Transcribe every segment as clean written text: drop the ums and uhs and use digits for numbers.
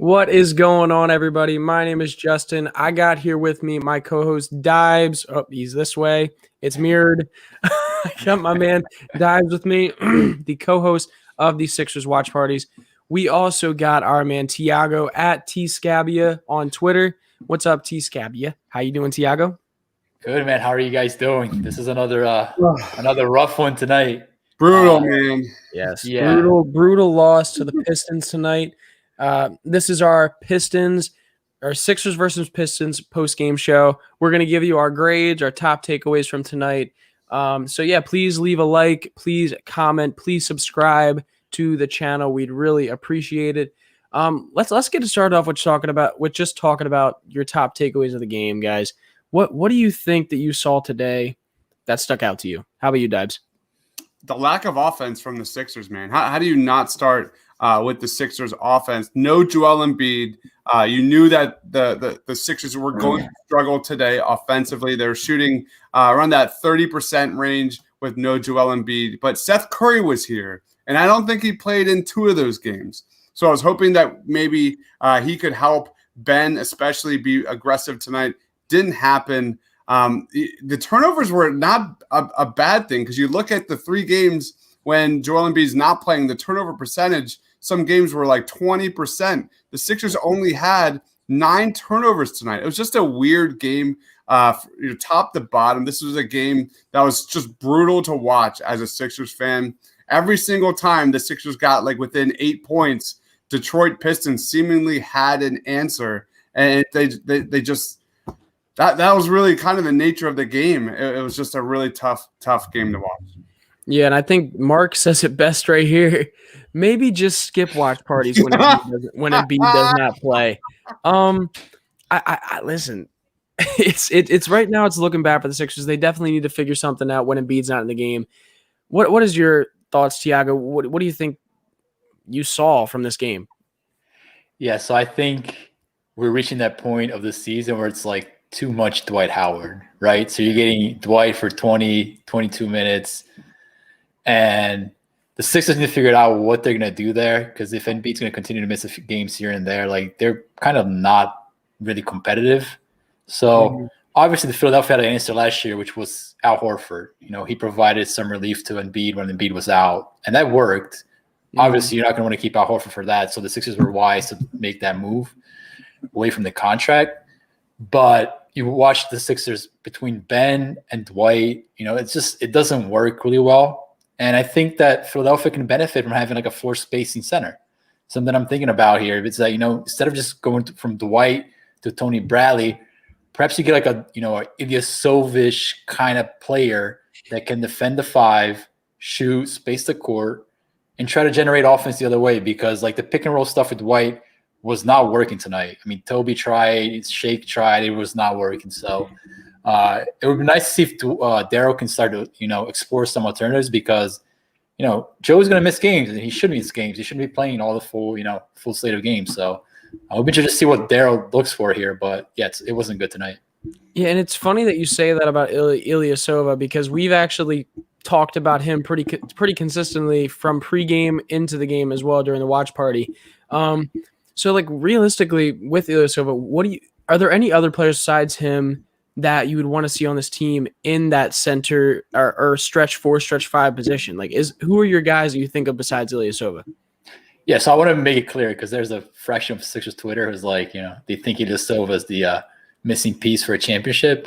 What is going on, everybody? My name is Justin. I got here with me my co-host Dives. Oh, he's this way. It's mirrored. I got my man Dives with me, the co-host of the Sixers Watch Parties. We also got our man Tiago at T Scabia on Twitter. What's up, T Scabia? How you doing, Tiago? Good, man. How are you guys doing? This is another rough one tonight. Brutal, man. Yes, Yeah. brutal loss to the Pistons tonight. This is our Sixers versus Pistons post-game show. We're going to give you our grades, our top takeaways from tonight. Please leave a like, please comment, please subscribe to the channel. We'd really appreciate it. Let's get started off with talking about your top takeaways of the game, guys. What do you think that you saw today that stuck out to you? How about you, Dibes? The lack of offense from the Sixers, man. How do you not start with the Sixers offense? No Joel Embiid. You knew that the Sixers were going to struggle today offensively. They're shooting around that 30% range with no Joel Embiid. But Seth Curry was here, and I don't think he played in 2 of those games. So I was hoping that maybe he could help Ben especially be aggressive tonight. Didn't happen. The turnovers were not a bad thing because you look at the 3 games when Joel Embiid's not playing, the turnover percentage, some games were like 20%. The Sixers only had 9 turnovers tonight. It was just a weird game, top to bottom. This was a game that was just brutal to watch as a Sixers fan. Every single time the Sixers got like within 8 points, Detroit Pistons seemingly had an answer, and they just. That was really kind of the nature of the game. It was just a really tough game to watch. Yeah, and I think Mark says it best right here. Maybe just skip watch parties when Embiid does not play. I listen. It's right now. It's looking bad for the Sixers. They definitely need to figure something out when Embiid's not in the game. What is your thoughts, Tiago? What do you think you saw from this game? Yeah, so I think we're reaching that point of the season where it's like too much Dwight Howard, right? So you're getting Dwight for 20, 22 minutes, and the Sixers need to figure out what they're going to do there, because if Embiid's going to continue to miss a few games here and there, like they're kind of not really competitive. So obviously the Philadelphia had an answer last year, which was Al Horford. You know, he provided some relief to Embiid when Embiid was out, and that worked. Obviously, you're not going to want to keep Al Horford for that, so the Sixers were wise to make that move away from the contract. But you watch the Sixers between Ben and Dwight, you know, it doesn't work really well. And I think that Philadelphia can benefit from having like a floor spacing center. Something I'm thinking about here. It's that, you know, instead of just going from Dwight to Tony Bradley, perhaps you get like a Ilyasovich kind of player that can defend the 5, shoot, space the court, and try to generate offense the other way, because like the pick and roll stuff with Dwight was not working tonight. I mean, Toby tried, Shake tried, it was not working. So it would be nice to see if Daryl can start to, explore some alternatives, because, Joe's going to miss games, and he shouldn't miss games. He shouldn't be playing all the full slate of games. So I'll be interested to see what Daryl looks for here. But yeah, it wasn't good tonight. Yeah, and it's funny that you say that about Ilyasova, because we've actually talked about him pretty consistently from pregame into the game as well during the watch party. So, like, realistically, with Ilyasova, are there any other players besides him that you would want to see on this team in that center or stretch 4, stretch 5 position? Like, who are your guys that you think of besides Ilyasova? Yeah, so I want to make it clear, because there's a fraction of Sixers Twitter who's like, they think Ilyasova is the missing piece for a championship,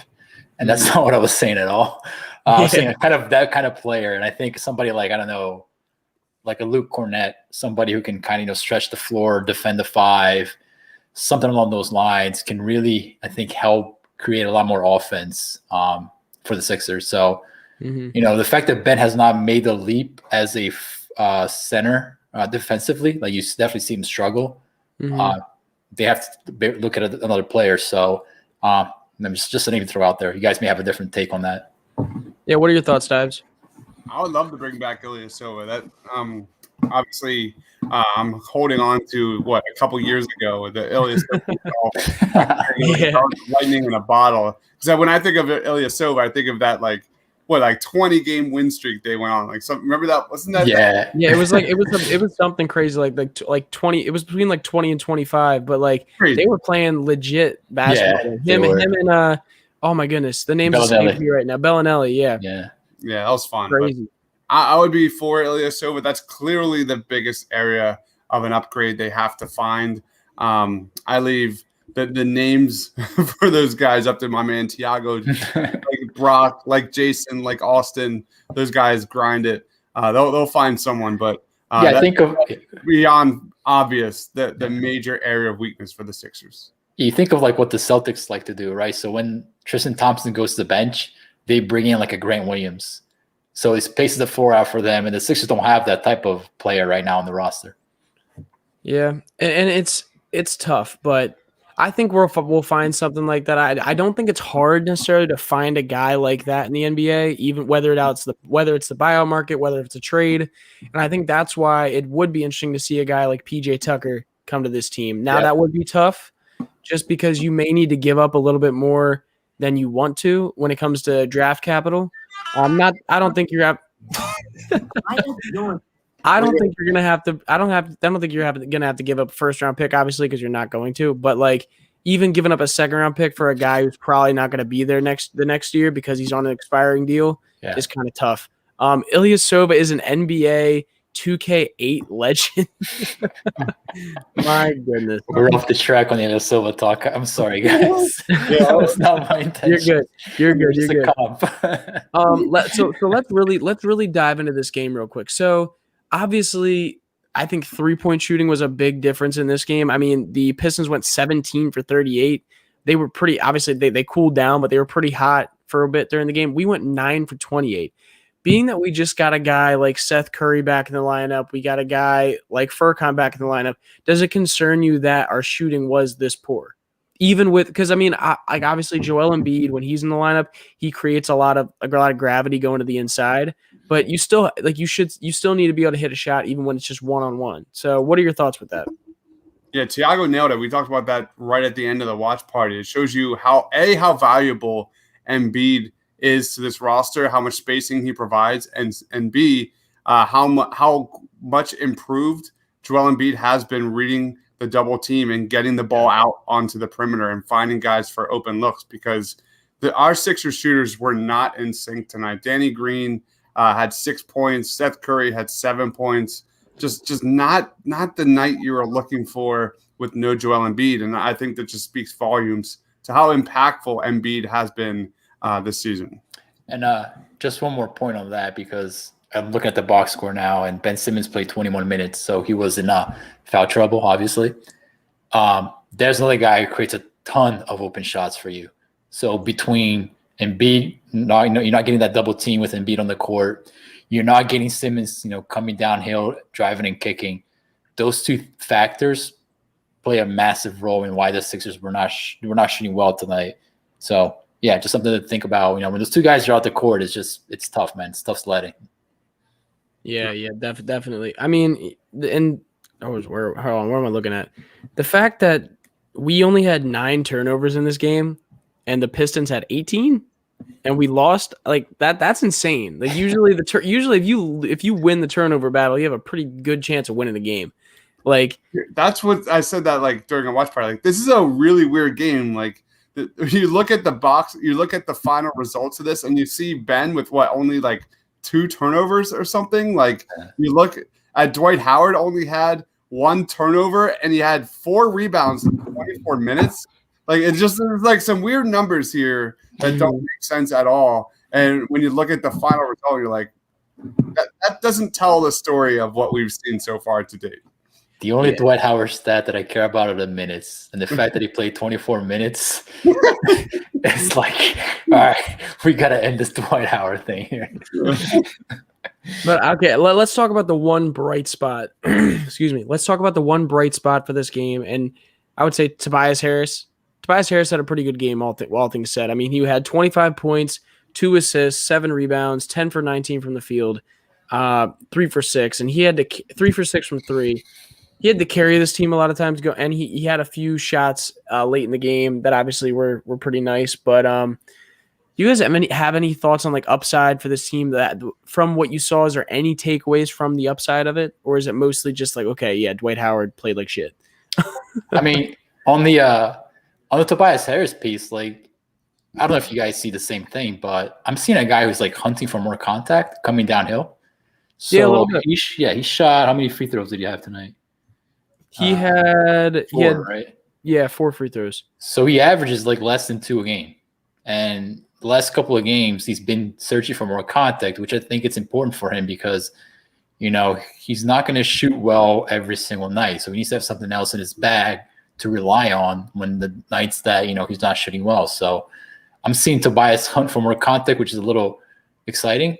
and that's not what I was saying at all. I was saying kind of that kind of player, and I think somebody like, I don't know, like a Luke Cornett, somebody who can kind of stretch the floor, defend the 5, something along those lines can really, I think, help create a lot more offense for the Sixers. So, the fact that Ben has not made the leap as a center defensively, like you definitely see him struggle. They have to look at another player. So just something to throw out there. You guys may have a different take on that. Yeah, what are your thoughts, Dives? I would love to bring back Ilyasova. That obviously I'm holding on to a couple years ago, the Ilyasova lightning in a bottle. Because when I think of Ilyasova, I think of that like like 20-game win streak they went on. Like, remember that? Wasn't that? Yeah, Yeah, it was something crazy like 20. It was between like 20 and 25, but like Crazy. they were playing legit basketball. Yeah, Him and oh my goodness, the name's escaping me right now. Bellinelli, yeah, yeah, that was fun. crazy. I would be for Ilyasova. That's clearly the biggest area of an upgrade they have to find. I leave the names for those guys up to my man Tiago, like Brock, like Jason, like Austin. Those guys grind it. They'll find someone, but I think of beyond obvious the major area of weakness for the Sixers. You think of like what the Celtics like to do, right? So when Tristan Thompson goes to the bench, they bring in like a Grant Williams. So it spaces the floor out for them, and the Sixers don't have that type of player right now on the roster. Yeah, and it's tough, but I think we'll find something like that. I don't think it's hard necessarily to find a guy like that in the NBA, even whether it's the buyout market, whether it's a trade. And I think that's why it would be interesting to see a guy like PJ Tucker come to this team. Now that would be tough, just because you may need to give up a little bit more than you want to when it comes to draft capital. I don't think you're gonna have to. I don't think you're gonna have to give up a first round pick, obviously, because you're not going to. But like, even giving up a second round pick for a guy who's probably not going to be there the next year because he's on an expiring deal is kind of tough. Ilyasova is an NBA 2K8 legend. My goodness, we're off the track on the Ilyasova talk. I'm sorry, guys. That was not my intention. You're good. So let's really dive into this game real quick. So obviously, I think 3-point shooting was a big difference in this game. I mean, the Pistons went 17 for 38. They were pretty, obviously they cooled down, but they were pretty hot for a bit during the game. We went 9 for 28. Being that we just got a guy like Seth Curry back in the lineup, we got a guy like Furkan back in the lineup, does it concern you that our shooting was this poor? Even with, because I mean, like obviously Joel Embiid, when he's in the lineup, he creates a lot of gravity going to the inside. But you still you still need to be able to hit a shot even when it's just 1-on-1. So what are your thoughts with that? Yeah, Tiago nailed it. We talked about that right at the end of the watch party. It shows you how valuable Embiid is to this roster, how much spacing he provides, and B, how much improved Joel Embiid has been reading the double team and getting the ball out onto the perimeter and finding guys for open looks, because our Sixers shooters were not in sync tonight. Danny Green had 6 points. Seth Curry had 7 points. Just not the night you were looking for with no Joel Embiid. And I think that just speaks volumes to how impactful Embiid has been this season. And just one more point on that, because I'm looking at the box score now, and Ben Simmons played 21 minutes, so he was in foul trouble, obviously. There's another guy who creates a ton of open shots for you. So between Embiid, you're not getting that double team with Embiid on the court. You're not getting Simmons, coming downhill, driving and kicking. Those two factors play a massive role in why the Sixers were not shooting well tonight. So yeah, just something to think about. When those two guys are out the court, it's tough, man. It's tough sledding. Yeah, definitely. I mean, and where am I looking at? The fact that we only had 9 turnovers in this game, and the Pistons had 18, and we lost, like that's insane. Like usually if you win the turnover battle, you have a pretty good chance of winning the game. Like that's what I said that like during a watch party. Like this is a really weird game. Like you look at the box, you look at the final results of this, and you see Ben with only like 2 turnovers or something. Like you look at Dwight Howard only had 1 turnover and he had 4 rebounds in 24 minutes. Like there's like some weird numbers here that don't make sense at all. And when you look at the final result, you're like, that doesn't tell the story of what we've seen so far to date. The only Dwight Howard stat that I care about are the minutes, and the fact that he played 24 minutes. It's like, all right, we got to end this Dwight Howard thing here. But okay, let's talk about the one bright spot. Excuse me. Let's talk about the one bright spot for this game, and I would say Tobias Harris. Tobias Harris had a pretty good game, all things said. I mean, he had 25 points, 2 assists, 7 rebounds, 10 for 19 from the field, 3 for 6, and he had 3 for 6 from 3. He had to carry this team a lot of times, and he had a few shots late in the game that obviously were pretty nice. But Do you guys have any thoughts on like upside for this team that from what you saw? Is there any takeaways from the upside of it, or is it mostly just like, okay, yeah, Dwight Howard played like shit? I mean, on the Tobias Harris piece, like I don't know if you guys see the same thing, but I'm seeing a guy who's like hunting for more contact coming downhill. So Yeah, a little bit. he shot. How many free throws did you have tonight? He had 4, right? Yeah, 4 free throws. So he averages like less than 2 a game, and the last couple of games he's been searching for more contact, which I think it's important for him because he's not going to shoot well every single night, so he needs to have something else in his bag to rely on when the nights that he's not shooting well. So I'm seeing Tobias hunt for more contact, which is a little exciting.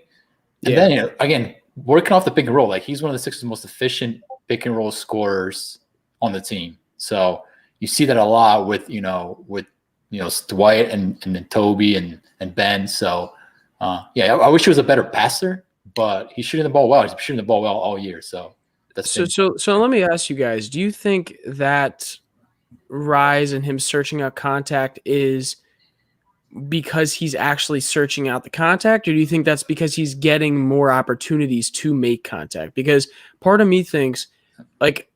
And then again, working off the pick and roll, like he's one of the Sixers' most efficient pick and roll scorers on the team. So you see that a lot with Dwight and then Toby and Ben. So I wish he was a better passer, but he's shooting the ball well. He's shooting the ball well all year. So that's so let me ask you guys, do you think that rise in him searching out contact is because he's actually searching out the contact, or do you think that's because he's getting more opportunities to make contact? Because part of me thinks like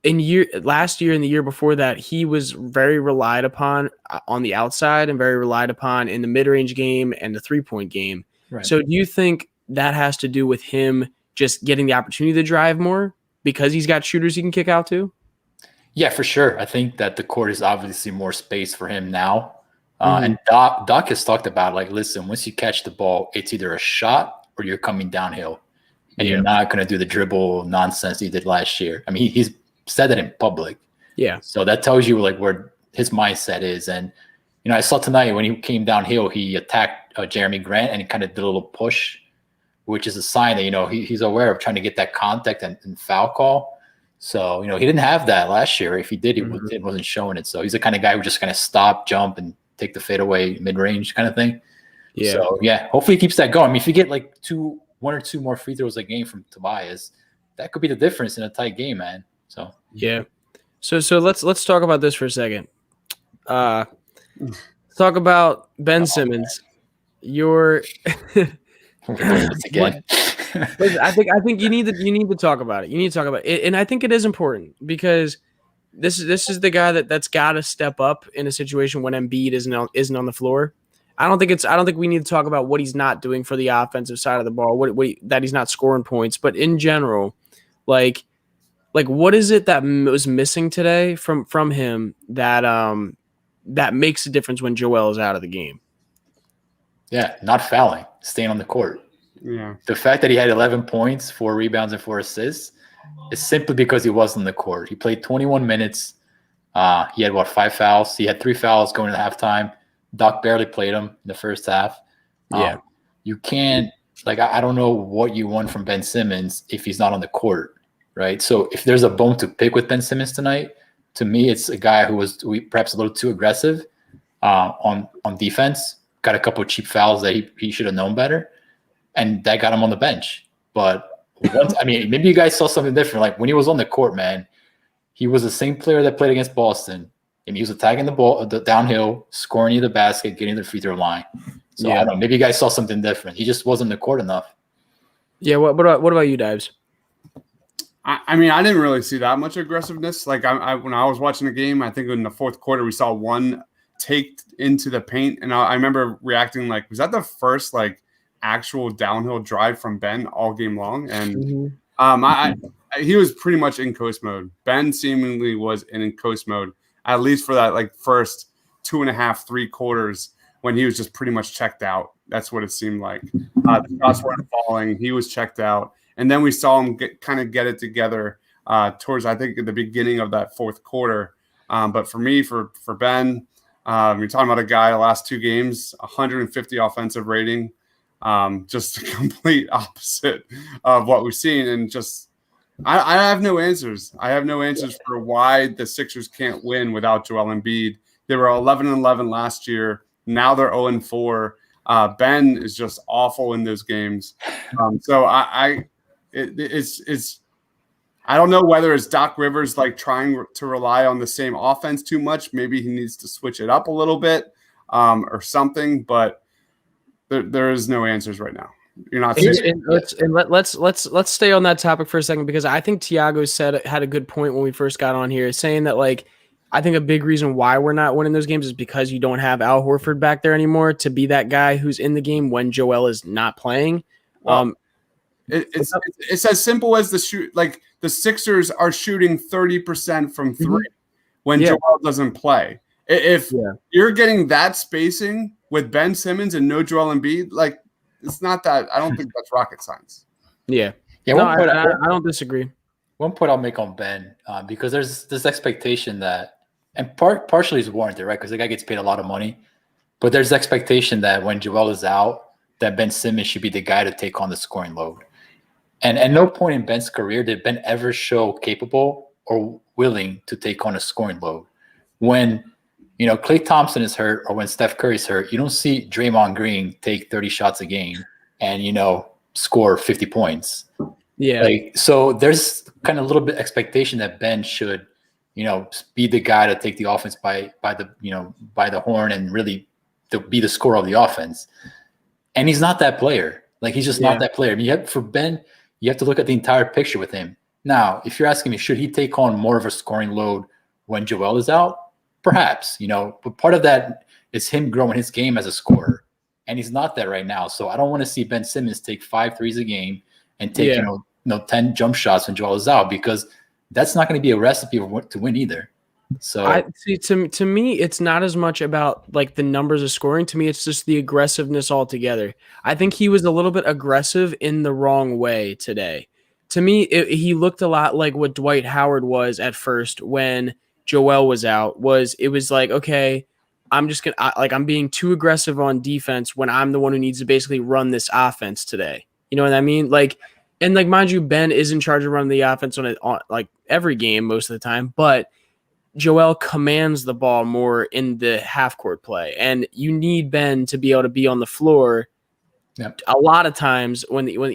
last year and the year before that, he was very relied upon on the outside and very relied upon in the mid-range game and the 3-point game. Right. So do you think that has to do with him just getting the opportunity to drive more because he's got shooters he can kick out to? Yeah, for sure. I think that the court is obviously more space for him now. And Doc has talked about, like, listen, once you catch the ball, it's either a shot or you're coming downhill. And you're not going to do the dribble nonsense he did last year. I mean, he's said that in public. Yeah. So that tells you, like, where his mindset is. And, I saw tonight when he came downhill, he attacked Jeremy Grant and he kind of did a little push, which is a sign that, he's aware of trying to get that contact and foul call. So, he didn't have that last year. If he did, he wasn't showing it. So he's the kind of guy who just kind of stop, jump, and take the fadeaway mid-range kind of thing. Yeah. So, hopefully he keeps that going. I mean, if you get like 1 or 2 more free throws a game from Tobias, that could be the difference in a tight game, man. So, yeah. So let's talk about this for a second. Talk about Ben Simmons. Your again. I think you need to talk about it. You need to talk about it, and I think it is important because this is the guy that's got to step up in a situation when Embiid isn't on the floor. I don't think we need to talk about what he's not doing for the offensive side of the ball, that he's not scoring points, but in general, like what is it that was missing today from him that makes a difference when Joel is out of the game? Yeah, not fouling, staying on the court. Yeah. The fact that he had 11 points, 4 rebounds, and 4 assists is simply because he wasn't on the court. He played 21 minutes. He had 5 fouls? He had 3 fouls going into halftime. Doc barely played him in the first half. You can't I don't know what you want from Ben Simmons if he's not on the court, right? So if there's a bone to pick with Ben Simmons tonight, to me it's a guy who was perhaps a little too aggressive on defense. Got a couple of cheap fouls that he should have known better, and that got him on the bench. But maybe you guys saw something different. Like when he was on the court, man, he was the same player that played against Boston, and he was attacking the ball downhill, scoring near the basket, getting the free throw line. So I don't know. Maybe you guys saw something different. He just wasn't on the court enough. Yeah. What about you, Dives? I mean, I didn't really see that much aggressiveness. Like when I was watching the game, I think in the fourth quarter we saw one take into the paint, and I remember reacting like, was that the first actual downhill drive from Ben all game long? And he was pretty much in coast mode. Ben seemingly was in coast mode, at least for that first 2.5, 3 quarters when he was just pretty much checked out. That's what it seemed like. The shots weren't falling. He was checked out. And then we saw him get it together towards, I think, at the beginning of that fourth quarter. But for me, for Ben, you're talking about a guy the last 2 games, 150 offensive rating, just the complete opposite of what we've seen. And just I have no answers. I have no answers for why the Sixers can't win without Joel Embiid. They were 11-11 last year. Now they're 0-4. Ben is just awful in those games. So it's I don't know whether it's Doc Rivers trying to rely on the same offense too much. Maybe he needs to switch it up a little bit or something. But there is no answers right now. You're not And, saying. let's stay on that topic for a second, because I think Tiago had a good point when we first got on here, saying that like I think a big reason why we're not winning those games is because you don't have Al Horford back there anymore to be that guy who's in the game when Joel is not playing. Well, it's as simple as the Sixers are shooting 30% from three when Joel doesn't play. If you're getting that spacing with Ben Simmons and no Joel Embiid, like it's not that. I don't think that's rocket science. Yeah. No, I don't disagree. One point I'll make on Ben, because there's this expectation that, and partially is warranted, right? Because the guy gets paid a lot of money, but there's expectation that when Joel is out, that Ben Simmons should be the guy to take on the scoring load. And at no point in Ben's career did Ben ever show capable or willing to take on a scoring load. When Klay Thompson is hurt or when Steph Curry's hurt, you don't see Draymond Green take 30 shots a game and, score 50 points. Yeah. So there's kind of a little bit expectation that Ben should, be the guy to take the offense by the horn and really to be the scorer of the offense. And he's not that player. Like, he's just not that player. I mean, for Ben, you have to look at the entire picture with him. Now, if you're asking me, should he take on more of a scoring load when Joel is out? Perhaps, but part of that is him growing his game as a scorer, and he's not that right now. So I don't want to see Ben Simmons take 5 threes a game and take 10 jump shots when Joel is out, because that's not going to be a recipe to win either. So I see. To me, it's not as much about like the numbers of scoring. To me, it's just the aggressiveness altogether. I think he was a little bit aggressive in the wrong way today. To me, he looked a lot like what Dwight Howard was at first when Joel was out. It was like, okay, I'm just I'm being too aggressive on defense when I'm the one who needs to basically run this offense today. You know what I mean? Mind you, Ben is in charge of running the offense on like every game most of the time, but Joel commands the ball more in the half court play, and you need Ben to be able to be on the floor. A lot of times during the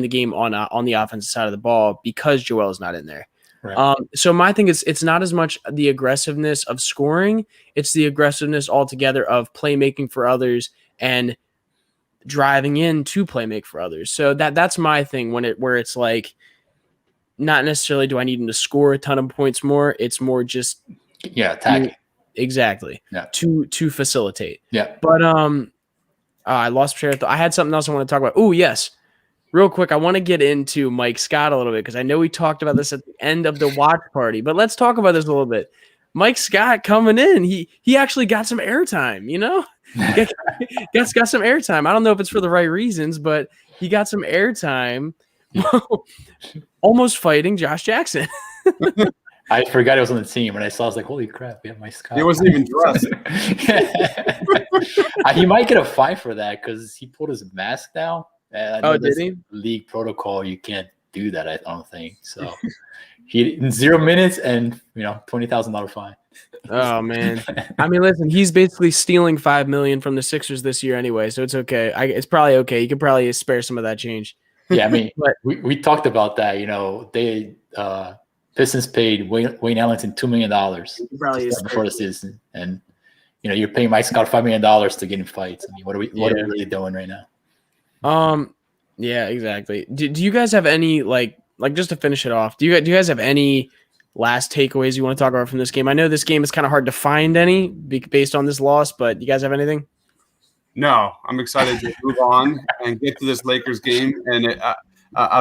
game on the offensive side of the ball, because Joel is not in there. Right. So my thing is, it's not as much the aggressiveness of scoring; it's the aggressiveness altogether of playmaking for others and driving in to playmake for others. So that's my thing where it's like, not necessarily do I need him to score a ton of points more. It's more just attacking. Exactly. Yeah. To facilitate. Yeah. But I lost track of thought. I had something else I want to talk about. Oh, yes. Real quick, I want to get into Mike Scott a little bit, because I know we talked about this at the end of the watch party, but let's talk about this a little bit. Mike Scott coming in, he actually got some airtime, got some airtime. I don't know if it's for the right reasons, but he got some airtime. Almost fighting Josh Jackson. I forgot he was on the team. When I saw, I was like, holy crap, we have Mike Scott. He wasn't even dressed. He might get a fine for that because he pulled his mask down. Did he? League protocol, you can't do that, I don't think. So he in 0 minutes and $20,000 fine. Oh man. I mean, listen, he's basically stealing $5 million from the Sixers this year anyway, so it's okay. It's probably okay. You could probably spare some of that change. Yeah, I mean, but we talked about that. They Pistons paid Wayne Ellington $2 million before the season, and you're paying Mike Scott $5 million to get in fights. I mean, what are we really doing right now? Yeah, exactly. Do you guys have any like just to finish it off? Do you guys have any last takeaways you want to talk about from this game? I know this game is kind of hard to find any based on this loss, but you guys have anything? No, I'm excited to move on and get to this Lakers game. And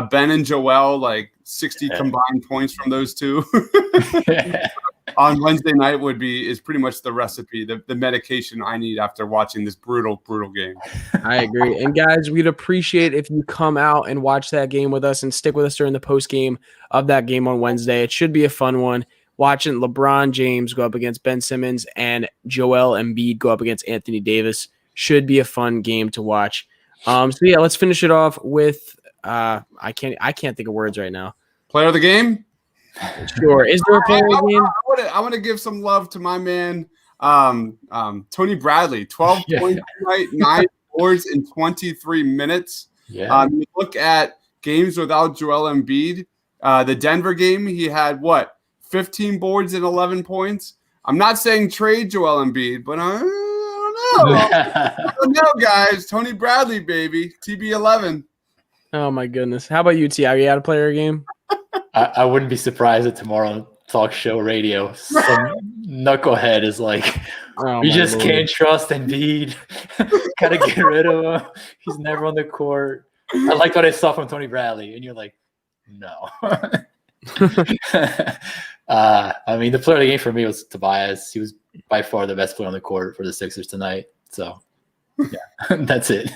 Ben and Joel, 60 combined points from those two on Wednesday night is pretty much the recipe, the medication I need after watching this brutal game. I agree. And guys, we'd appreciate if you come out and watch that game with us and stick with us during the post game of that game on Wednesday. It should be a fun one. Watching LeBron James go up against Ben Simmons and Joel Embiid go up against Anthony Davis should be a fun game to watch. So yeah, let's finish it off with I can't think of words right now. Player of the game? Sure. Is there a player of the game? I want to give some love to my man, Tony Bradley. 12 points tonight, 9 boards in 23 minutes. Yeah. You look at games without Joel Embiid. The Denver game, he had 15 boards and 11 points. I'm not saying trade Joel Embiid, but I don't don't know. I don't know, guys. Tony Bradley, baby. TB11. Oh my goodness. How about you, T? Are you out of player game? I wouldn't be surprised if tomorrow talk show radio some knucklehead is like, we just can't trust Embiid. Gotta get rid of him. He's never on the court. I liked what I saw from Tony Bradley, and you're like, no. I mean, the player of the game for me was Tobias. He was by far the best player on the court for the Sixers tonight. So, yeah, that's it.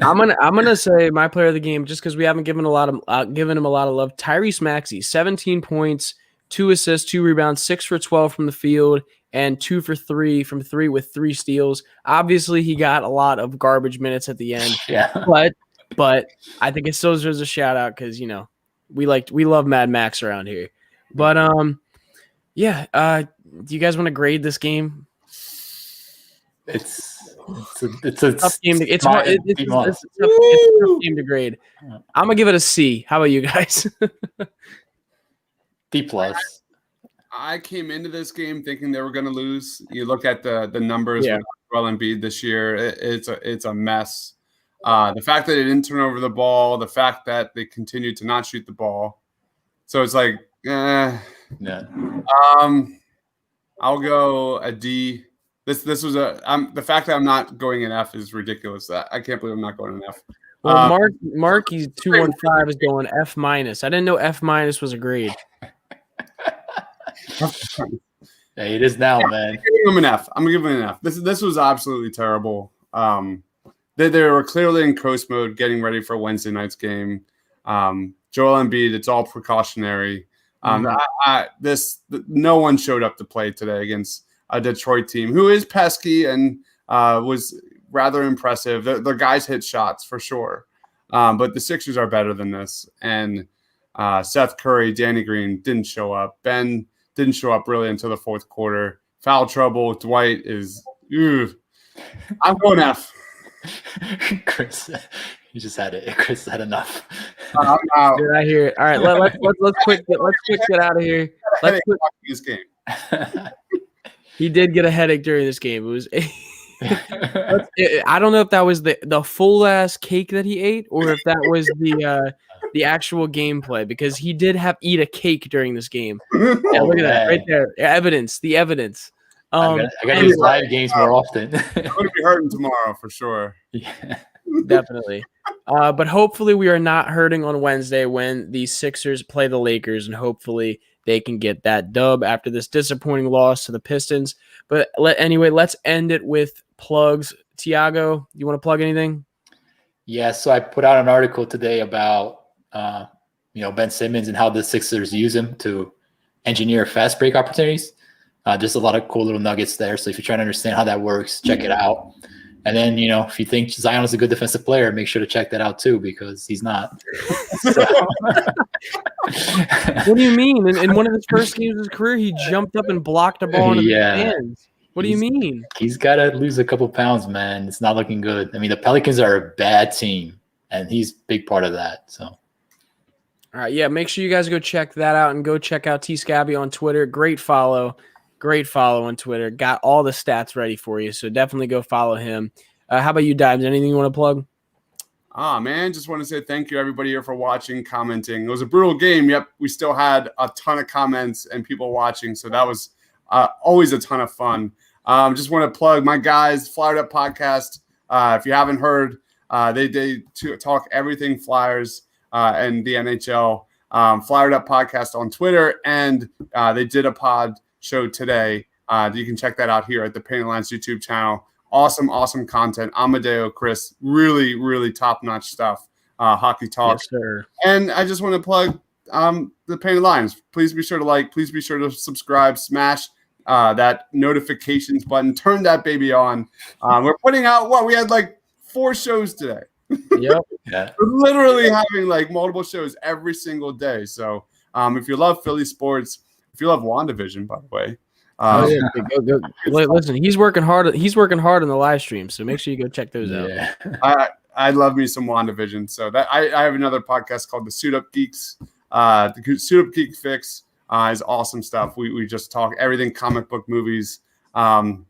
I'm gonna say my player of the game just because we haven't given him a lot of love. Tyrese Maxey, 17 points, 2 assists, 2 rebounds, 6 for 12 from the field, and 2 for 3 from 3 with 3 steals. Obviously, he got a lot of garbage minutes at the end. Yeah, but I think it still deserves a shout out because we love Mad Max around here. But do you guys want to grade this game? It's a tough game. It's hard. It's a tough game to grade. I'm gonna give it a C. How about you guys? D plus. I came into this game thinking they were going to lose. You look at the numbers with Joel Embiid this year; it's a mess. The fact that they didn't turn over the ball, the fact that they continued to not shoot the ball, so it's like, yeah. I'll go a D. This was the fact that I'm not going an F is ridiculous. I can't believe I'm not going an F. Well, Marky's 215 is going F minus. I didn't know F minus was a grade. Hey, it is now, man. I'm gonna give him an F. I'm gonna give him an F. This was absolutely terrible. They were clearly in coast mode, getting ready for Wednesday night's game. Joel Embiid, it's all precautionary. No one showed up to play today against a Detroit team who is pesky and was rather impressive. The guys hit shots for sure, but the Sixers are better than this. And Seth Curry, Danny Green didn't show up. Ben didn't show up really until the fourth quarter. Foul trouble. Dwight is. I'm going F. Chris, you just had it. Chris had enough. I'm out. Did I hear it? All right, let's quick get out of here. This game. He did get a headache during this game. It was. I don't know if that was the full ass cake that he ate, or if that was the actual gameplay, because he did eat a cake during this game. Yeah, look at that right there. The evidence. I got these live games more often. I'm going to be hurting tomorrow for sure. Yeah, definitely. But hopefully we are not hurting on Wednesday when the Sixers play the Lakers, and hopefully they can get that dub after this disappointing loss to the Pistons. But anyway, let's end it with plugs. Tiago, you want to plug anything? Yeah, so I put out an article today about Ben Simmons and how the Sixers use him to engineer fast break opportunities. Just a lot of cool little nuggets there. So if you're trying to understand how that works, check it out. And then, if you think Zion is a good defensive player, make sure to check that out too, because he's not. What do you mean? In one of his first games of his career, he jumped up and blocked a ball in the hands. What do you mean? He's got to lose a couple pounds, man. It's not looking good. I mean, the Pelicans are a bad team, and he's a big part of that. So, all right, yeah, make sure you guys go check that out, and go check out T Scabby on Twitter. Great follow on Twitter. Got all the stats ready for you, so definitely go follow him. How about you, Dimes? Anything you want to plug? Man, just want to say thank you, everybody here, for watching, commenting. It was a brutal game. Yep, we still had a ton of comments and people watching, so that was always a ton of fun. Just want to plug my guys, Flyered Up Podcast. If you haven't heard, they talk everything Flyers and the NHL. Flyered Up Podcast on Twitter, and they did a pod show today. You can check that out here at the Painted Lines YouTube channel. Awesome content. Amadeo, Chris, really, really top-notch stuff. Hockey talk. Yes, sir. And I just want to plug the Painted Lines. Please be sure to like. Please be sure to subscribe. Smash that notifications button. Turn that baby on. We're putting out we had like 4 shows today. Yep. Yeah. We're literally having like multiple shows every single day. So if you love Philly sports, if you love WandaVision, by the way. Listen, he's working hard. He's working hard on the live stream, so make sure you go check those out. I love me some WandaVision. So that I have another podcast called the Suit Up Geeks. The Suit Up Geek Fix is awesome stuff. We just talk everything comic book movies.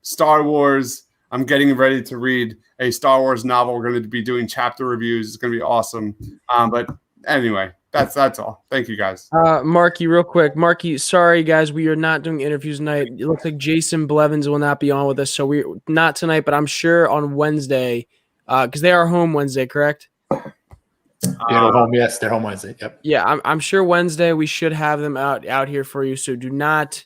Star Wars. I'm getting ready to read a Star Wars novel. We're going to be doing chapter reviews. It's going to be awesome. But anyway, that's all. Thank you, guys. Marky, real quick. Marky, sorry, guys. We are not doing interviews tonight. It looks like Jason Blevins will not be on with us. So we're not tonight, but I'm sure on Wednesday, because they are home Wednesday, correct? Yeah, they're home. Yes, they're home Wednesday. Yep. Yeah, I'm sure Wednesday we should have them out here for you. So do not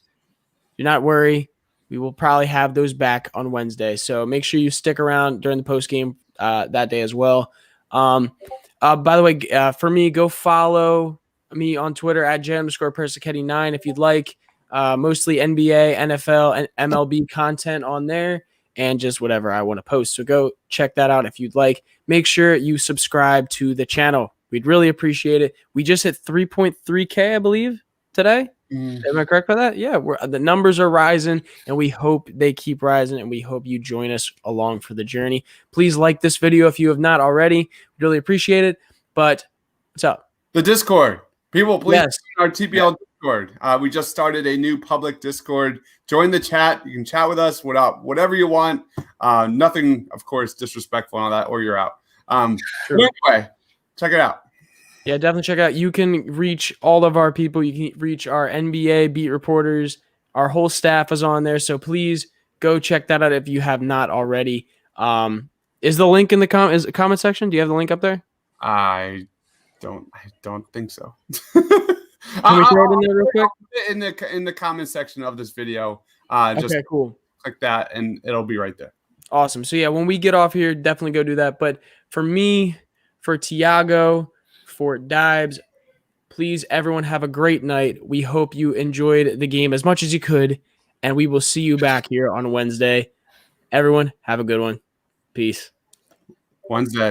worry. We will probably have those back on Wednesday. So make sure you stick around during the post game that day as well. By the way, for me, go follow me on Twitter at @J_Persichetti9 if you'd like. Mostly NBA, NFL, and MLB content on there, and just whatever I want to post. So go check that out if you'd like. Make sure you subscribe to the channel. We'd really appreciate it. We just hit 3.3K, I believe, today. Am I correct by that? Yeah, the numbers are rising, and we hope they keep rising, and we hope you join us along for the journey. Please like this video if you have not already. We really appreciate it. But what's up? The Discord. People, please Yes. join our TPL Discord. We just started a new public Discord. Join the chat. You can chat with us without whatever you want. Nothing, of course, disrespectful on that, or you're out. Sure. Anyway, check it out. Yeah, definitely check it out. You can reach all of our people. You can reach our NBA beat reporters. Our whole staff is on there. So please go check that out if you have not already. Is the link in the comment section? Do you have the link up there? I don't think so. Can we throw it in there real quick? In the comment section of this video. Okay, Just cool. click that and it'll be right there. Awesome. So yeah, when we get off here, definitely go do that. But for me, for Tiago, for Dibes, please everyone have a great night. We hope you enjoyed the game as much as you could, and we will see you back here on Wednesday. Everyone, have a good one. Peace. Wednesday.